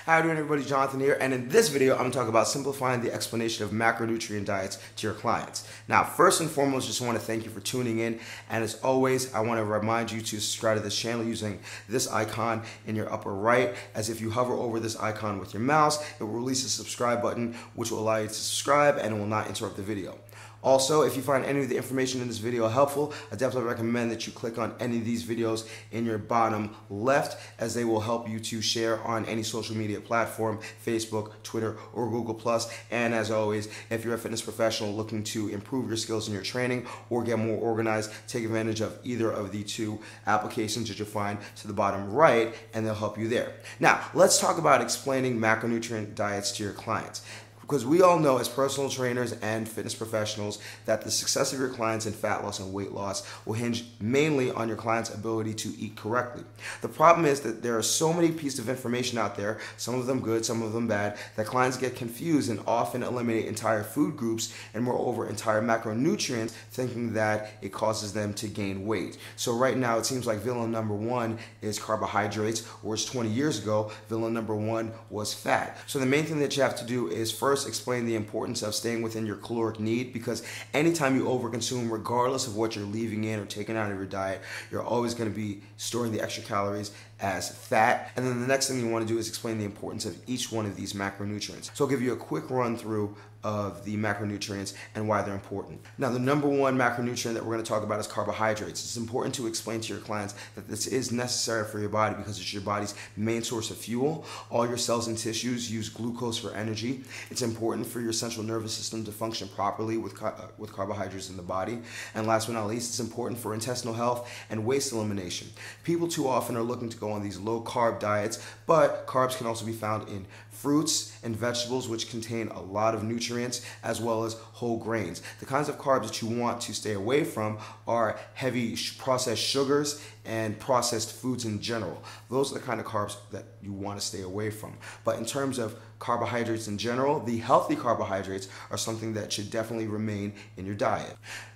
How you doing, everybody? Jonathan here, and in this video I'm going to talk about simplifying the explanation of macronutrient diets to your clients. Now, first and foremost, just want to thank you for tuning in, and as always, I want to remind you to subscribe to this channel using this icon in your upper right. As if you hover over this icon with your mouse, it will release a subscribe button, which will allow you to subscribe and it will not interrupt the video. Also, if you find any of the information in this video helpful, I definitely recommend that you click on any of these videos in your bottom left, as they will help you to share on any social media platform, Facebook, Twitter, or Google+. And as always, if you're a fitness professional looking to improve your skills in your training or get more organized, take advantage of either of the two applications that you'll find to the bottom right, and they'll help you there. Now, let's talk about explaining macronutrient diets to your clients. Because we all know as personal trainers and fitness professionals that the success of your clients in fat loss and weight loss will hinge mainly on your client's ability to eat correctly. The problem is that there are so many pieces of information out there, some of them good, some of them bad, that clients get confused and often eliminate entire food groups and moreover entire macronutrients, thinking that it causes them to gain weight. So right now it seems like villain number one is carbohydrates, whereas 20 years ago villain number one was fat. So the main thing that you have to do is first explain the importance of staying within your caloric need, because anytime you overconsume, regardless of what you're leaving in or taking out of your diet, you're always going to be storing the extra calories as fat. And then the next thing you want to do is explain the importance of each one of these macronutrients. So I'll give you a quick run through of the macronutrients and why they're important. Now, the number one macronutrient that we're going to talk about is carbohydrates. It's important to explain to your clients that this is necessary for your body because it's your body's main source of fuel. All your cells and tissues use glucose for energy. It's important for your central nervous system to function properly with carbohydrates in the body. And last but not least, it's important for intestinal health and waste elimination. People too often are looking to go on these low carb diets, but carbs can also be found in fruits and vegetables, which contain a lot of nutrients, as well as whole grains. The kinds of carbs that you want to stay away from are heavy processed sugars and processed foods in general. Those are the kind of carbs that you want to stay away from. But in terms of carbohydrates in general, the healthy carbohydrates are something that should definitely remain in your diet.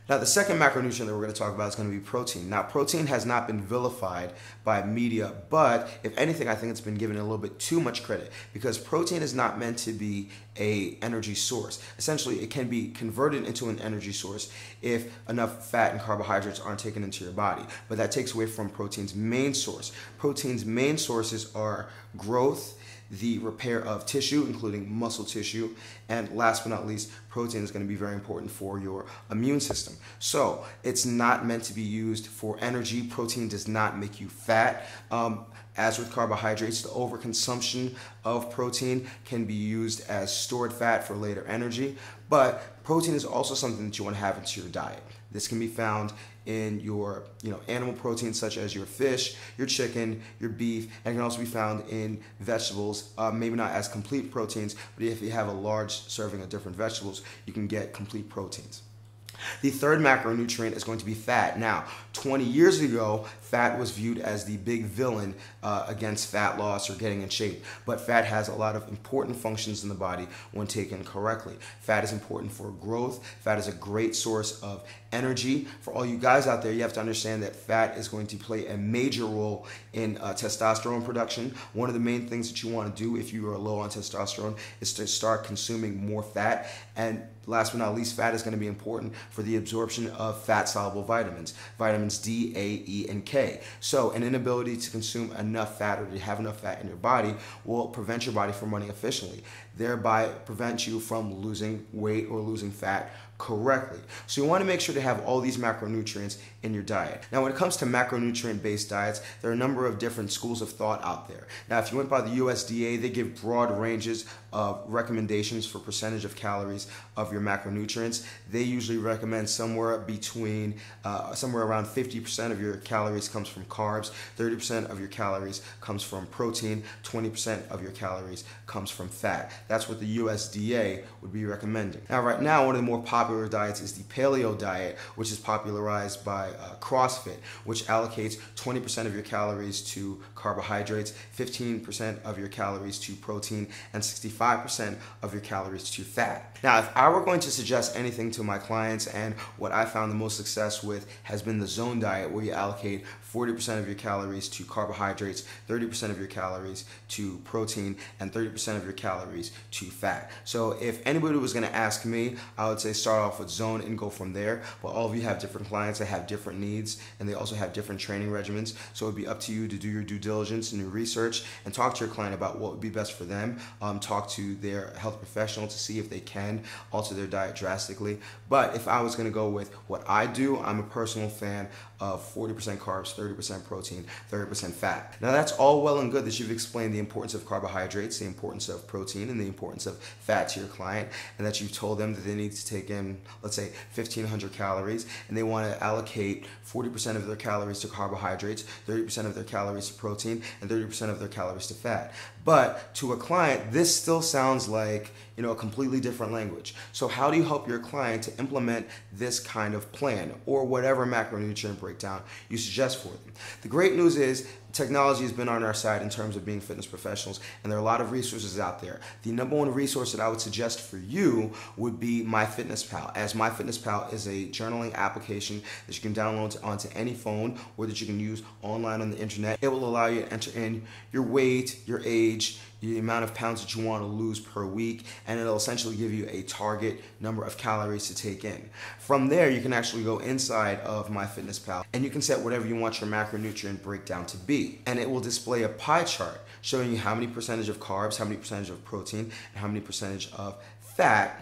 Now, the second macronutrient that we're going to talk about is going to be protein. Now, protein has not been vilified by media, but if anything, I think it's been given a little bit too much credit, because protein is not meant to be an energy source. Essentially, it can be converted into an energy source if enough fat and carbohydrates aren't taken into your body, but that takes away from protein's main source. Protein's main sources are growth, the repair of tissue, including muscle tissue, and last but not least, protein is going to be very important for your immune system. So it's not meant to be used for energy. Protein does not make you fat. As with carbohydrates, the overconsumption of protein can be used as stored fat for later energy, but protein is also something that you want to have into your diet. This can be found in your animal proteins such as your fish, your chicken, your beef, and it can also be found in vegetables, maybe not as complete proteins, but if you have a large serving of different vegetables, you can get complete proteins. The third macronutrient is going to be fat. Now, 20 years ago, fat was viewed as the big villain against fat loss or getting in shape. But fat has a lot of important functions in the body when taken correctly. Fat is important for growth. Fat is a great source of energy. For all you guys out there, you have to understand that fat is going to play a major role in testosterone production. One of the main things that you want to do if you are low on testosterone is to start consuming more fat. And last but not least, fat is going to be important for the absorption of fat-soluble vitamins, vitamins D, A, E, and K. So an inability to consume enough fat or to have enough fat in your body will prevent your body from running efficiently, thereby prevent you from losing weight or losing fat correctly. So you want to make sure to have all these macronutrients in your diet. Now, when it comes to macronutrient-based diets, there are a number of different schools of thought out there. Now, if you went by the USDA, they give broad ranges of recommendations for percentage of calories of your macronutrients. They usually recommend somewhere between, somewhere around 50% of your calories comes from carbs, 30% of your calories comes from protein, 20% of your calories comes from fat. That's what the USDA would be recommending. Now, right now, one of the more popular diets is the paleo diet, which is popularized by CrossFit, which allocates 20% of your calories to carbohydrates, 15% of your calories to protein, and 65% of your calories to fat. Now, if I were going to suggest anything to my clients, and what I found the most success with has been the zone diet, where you allocate 40% of your calories to carbohydrates, 30% of your calories to protein, and 30% of your calories to fat. So if anybody was gonna ask me, I would say start off with zone and go from there. But all of you have different clients that have different needs, and they also have different training regimens. So it'd be up to you to do your due diligence and your research and talk to your client about what would be best for them. Talk to their health professional to see if they can alter their diet drastically. But if I was gonna go with what I do, I'm a personal fan of 40% carbs, 30% protein, 30% fat. Now that's all well and good that you've explained the importance of carbohydrates, the importance of protein, and the importance of fat to your client, and that you've told them that they need to take in, let's say, 1,500 calories, and they want to allocate 40% of their calories to carbohydrates, 30% of their calories to protein, and 30% of their calories to fat. But to a client, this still sounds like, you know, a completely different language. So how do you help your client to implement this kind of plan or whatever macronutrient breakdown you suggest for them? The great news is technology has been on our side in terms of being fitness professionals, and there are a lot of resources out there. The number one resource that I would suggest for you would be MyFitnessPal, as MyFitnessPal is a journaling application that you can download onto any phone or that you can use online on the internet. It will allow you to enter in your weight, your age, the amount of pounds that you want to lose per week, and it'll essentially give you a target number of calories to take in. From there, you can actually go inside of MyFitnessPal and you can set whatever you want your macronutrient breakdown to be. And it will display a pie chart showing you how many percentage of carbs, how many percentage of protein, and how many percentage of fat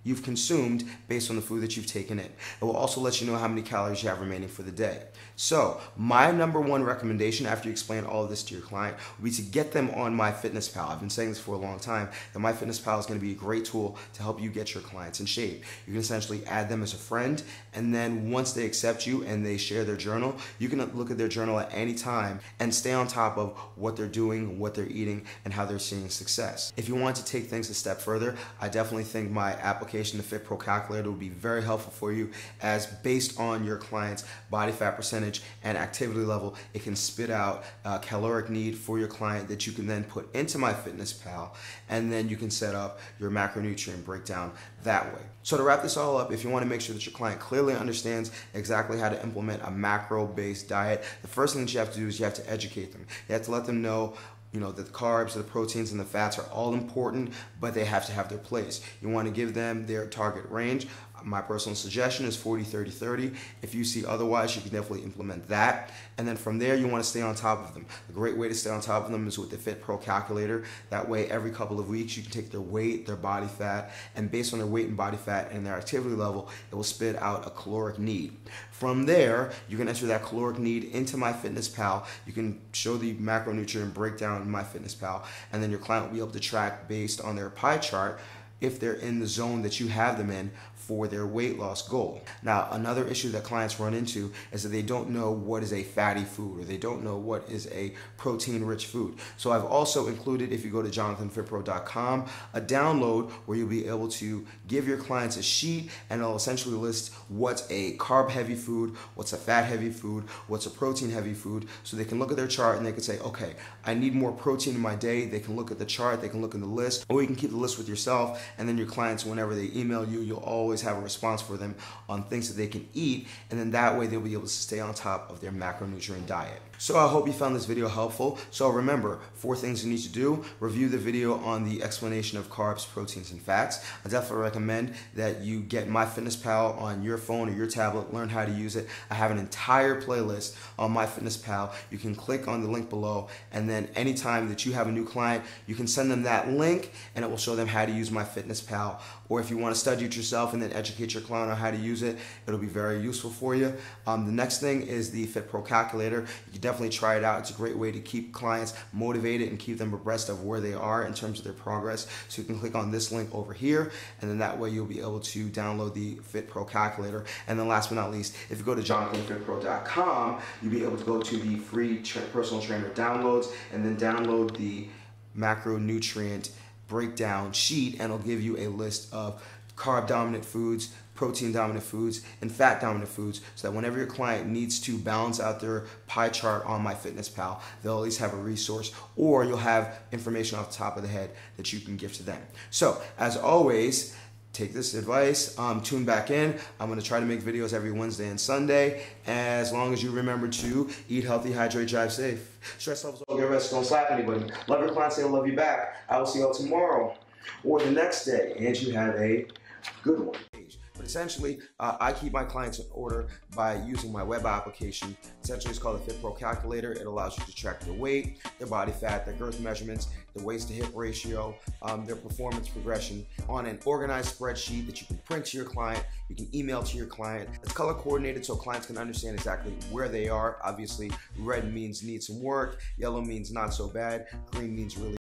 you've consumed based on the food that you've taken in. It will also let you know how many calories you have remaining for the day. So my number one recommendation after you explain all of this to your client would be to get them on MyFitnessPal. I've been saying this for a long time, that MyFitnessPal is going to be a great tool to help you get your clients in shape. You can essentially add them as a friend, and then once they accept you and they share their journal, you can look at their journal at any time and stay on top of what they're doing, what they're eating, and how they're seeing success. If you want to take things a step further, I definitely think my application, the Fit Pro Calculator, will be very helpful for you, as based on your client's body fat percentage and activity level, it can spit out a caloric need for your client that you can then put into MyFitnessPal, and then you can set up your macronutrient breakdown that way. So to wrap this all up, if you want to make sure that your client clearly understands exactly how to implement a macro-based diet, the first thing that you have to do is you have to educate them. You have to let them know that the carbs, the proteins, and the fats are all important, but they have to have their place. You want to give them their target range. My personal suggestion is 40, 30, 30. If you see otherwise, you can definitely implement that. And then from there, you want to stay on top of them. A great way to stay on top of them is with the Fit Pro Calculator. That way, every couple of weeks, you can take their weight, their body fat, and based on their weight and body fat and their activity level, it will spit out a caloric need. From there, you can enter that caloric need into MyFitnessPal. You can show the macronutrient breakdown in MyFitnessPal, and then your client will be able to track based on their pie chart if they're in the zone that you have them in for their weight loss goal. Now, another issue that clients run into is that they don't know what is a fatty food, or they don't know what is a protein-rich food. So I've also included, if you go to jonathanfitpro.com, a download where you'll be able to give your clients a sheet, and it'll essentially list what's a carb-heavy food, what's a fat-heavy food, what's a protein-heavy food, so they can look at their chart and they can say, okay, I need more protein in my day. They can look at the chart, they can look in the list, or you can keep the list with yourself, and then your clients, whenever they email you, you'll always have a response for them on things that they can eat, and then that way they'll be able to stay on top of their macronutrient diet. So I hope you found this video helpful. So remember, 4 things you need to do. Review the video on the explanation of carbs, proteins, and fats. I definitely recommend that you get MyFitnessPal on your phone or your tablet, learn how to use it. I have an entire playlist on MyFitnessPal. You can click on the link below, and then anytime that you have a new client, you can send them that link and it will show them how to use MyFitnessPal. Or if you want to study it yourself and then educate your client on how to use it, it'll be very useful for you. The next thing is the Fit Pro Calculator. You can definitely try it out. It's a great way to keep clients motivated and keep them abreast of where they are in terms of their progress. So you can click on this link over here, and then that way you'll be able to download the Fit Pro Calculator. And then last but not least, if you go to jonathanfitpro.com, you'll be able to go to the free personal trainer downloads and then download the macronutrient breakdown sheet, and it'll give you a list of carb dominant foods, protein dominant foods, and fat dominant foods, so that whenever your client needs to balance out their pie chart on MyFitnessPal, they'll at least have a resource, or you'll have information off the top of the head that you can give to them. So as always, take this advice, tune back in. I'm going to try to make videos every Wednesday and Sunday, as long as you remember to eat healthy, hydrate, drive safe. Stress levels, don't get rest, don't slap anybody. Love your clients, they'll love you back. I will see y'all tomorrow or the next day, and you have a good one. But essentially, I keep my clients in order by using my web application. Essentially, it's called the Fit Pro Calculator. It allows you to track their weight, their body fat, their girth measurements, the waist to hip ratio, their performance progression on an organized spreadsheet that you can print to your client, you can email to your client. It's color coordinated so clients can understand exactly where they are. Obviously, red means need some work, yellow means not so bad, green means really